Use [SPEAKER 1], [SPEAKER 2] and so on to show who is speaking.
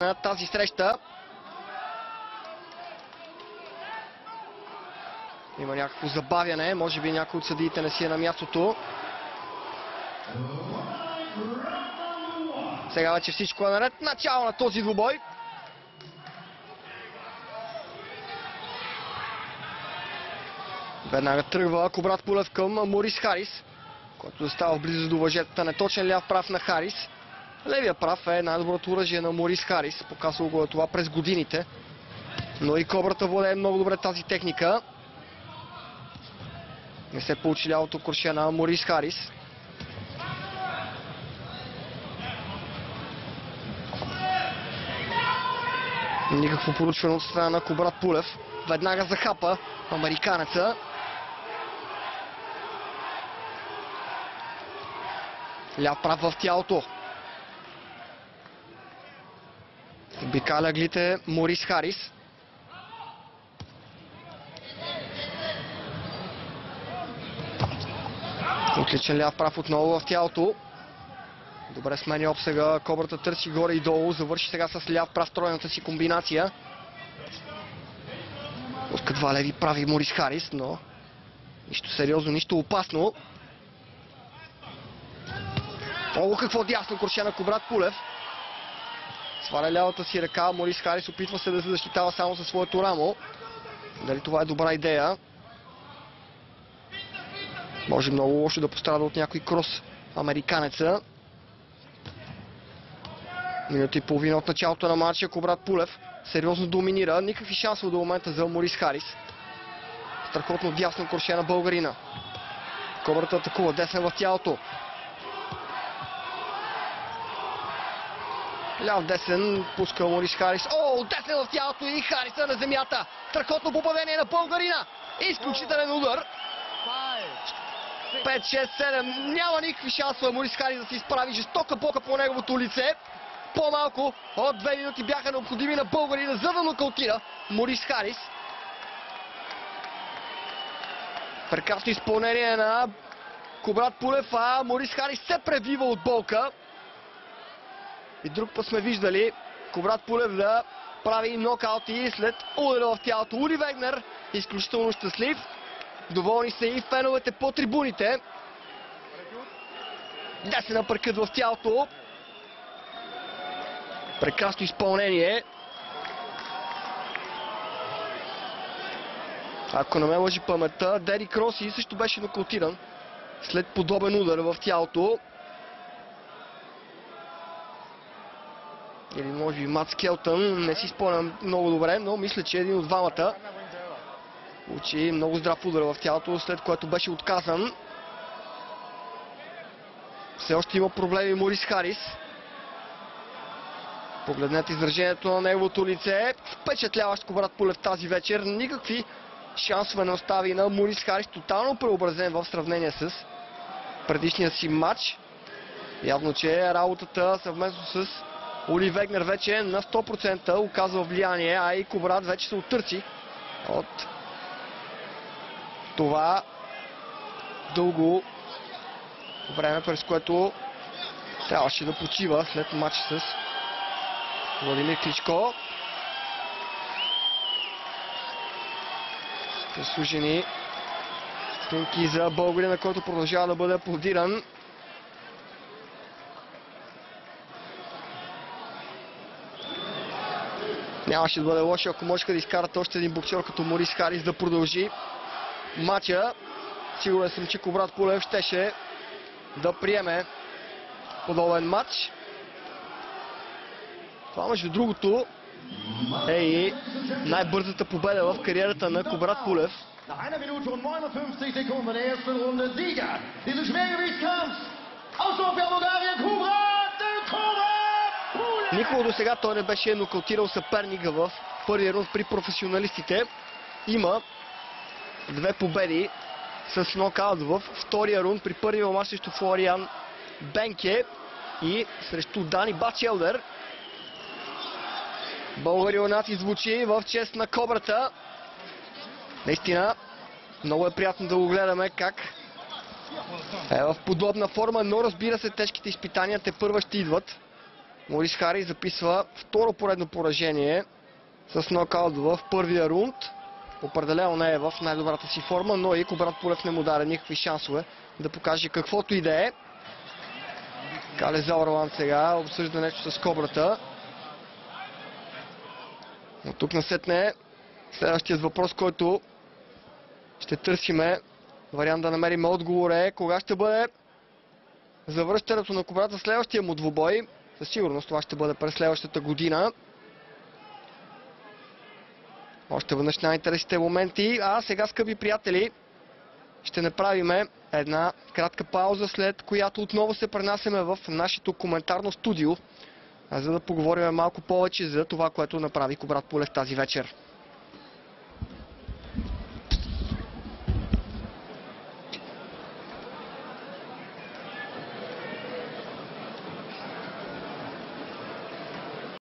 [SPEAKER 1] на тази среща. Има някакво забавяне, може би някой от съдиите не си е на мястото. Сега вече всичко е наред. Начало на този двубой. Веднага тръгва Кубрат Пулев към Морис Харис, който застава близо до въжетата. Неточен ляв прав на Харис. Левия прав е най-доброто оръжие на Морис Харис. Показва го това през годините. Но и Кобрата владее много добре тази техника. Не се получи лявото куршие на Морис Харис. Никакво поручване от страна на Кубрат Пулев. Веднага захапа американеца. Ляв прав в тялото. Обикаля аглите Морис Харис. Отличен ляв прав отново в тялото. Добре сменя обсега. Кобрата търси горе и долу. Завърши сега с ляв прав тройната си комбинация. Пуска два леви прави Морис Харис, но нищо сериозно, нищо опасно. О, какво дясно куршие на Кубрат Пулев. Сваля лявата си ръка. Морис Харис опитва се да се защитава само със своето рамо. Дали това е добра идея? Може много лошо да пострада от някой крос американеца. Минута и половина от началото на матча. Кубрат Пулев сериозно доминира. Никакви шансове до момента за Морис Харис. Страхотно дясно куршие на българина. Кобрата атакува десен в тялото. Ляв десен пуска Морис Харис. О, десен в тялото и Хариса на земята. Страхотно попадение на българина. Изключителен удар. 5, 6, 7. Няма никакви шансове Морис Харис да се изправи. Жестока бока по неговото лице. По-малко от 2 минути бяха необходими на българина, за да нокаутира Морис Харис. Прекрасно изпълнение на Кубрат Пулев, а Морис Харис се превива от болка. И друг път сме виждали Кубрат Пулев да прави нокаути след удара в тялото. Ули Вегнер изключително щастлив. Доволни са и феновете по трибуните. Десен апъркът в тялото. Прекрасно изпълнение. Ако не ме лъжи паметта, Дерик Роси също беше нокаутиран след подобен удар в тялото. Или може би Мат Скелтън, не си спомням много добре, но мисля, че един от двамата получи много здрав удар в тялото, след което беше отказан. Все още има проблеми Морис Харис. Погледнете изражението на неговото лице. Впечатляващ Кубрат Пулев тази вечер. Никакви шансове не остави на Морис Харис. Тотално преобразен в сравнение с предишния си матч. Явно, че работата съвместно с Ули Вегнер вече на 100% оказва влияние, а и Кубрат вече се оттърси от това дълго време, през което трябваше да почива след матча с Владимир Кличко. Заслужени стънки за българина, който продължава да бъде аплодиран. Нямаше да бъде лошо, ако можеха да изкарат още един боксер като Морис Харис да продължи матча. Сигурен съм, че Кубрат Пулев щеше да приеме подобен матч. Това, между другото, е и най-бързата победа в кариерата на Кубрат Пулев. Никога до сега той не беше нокаутирал съперника в първия рунд при професионалистите. Има 2 победи с нокаут в втория рунд при първия мач срещу Флориан Бенке и срещу Дани Бачелдер. Българинът звучи в чест на Кобрата. Наистина, много е приятно да го гледаме как е в подобна форма, но разбира се, тежките изпитания тепърва ще идват. Морис Хари записва второ поредно поражение с нокаут в първия рунд. Определено не е в най-добрата си форма, но и Кубрат Пулев не му даде никакви шансове да покаже каквото и да е. Калезал Роланд сега обсъжда нещо с Кобрата. От тук насетне следващият въпрос, който ще търсиме вариант да намерим отговор е кога ще бъде завръщането на Кубрата следващия му двубой. Със сигурност това ще бъде през следващата година. Още веднъж най-интересните моменти. А сега, скъпи приятели, ще направим една кратка пауза, след която отново се пренасяме в нашето коментарно студио, за да поговорим малко повече за това, което направи Кубрат Пулев тази вечер.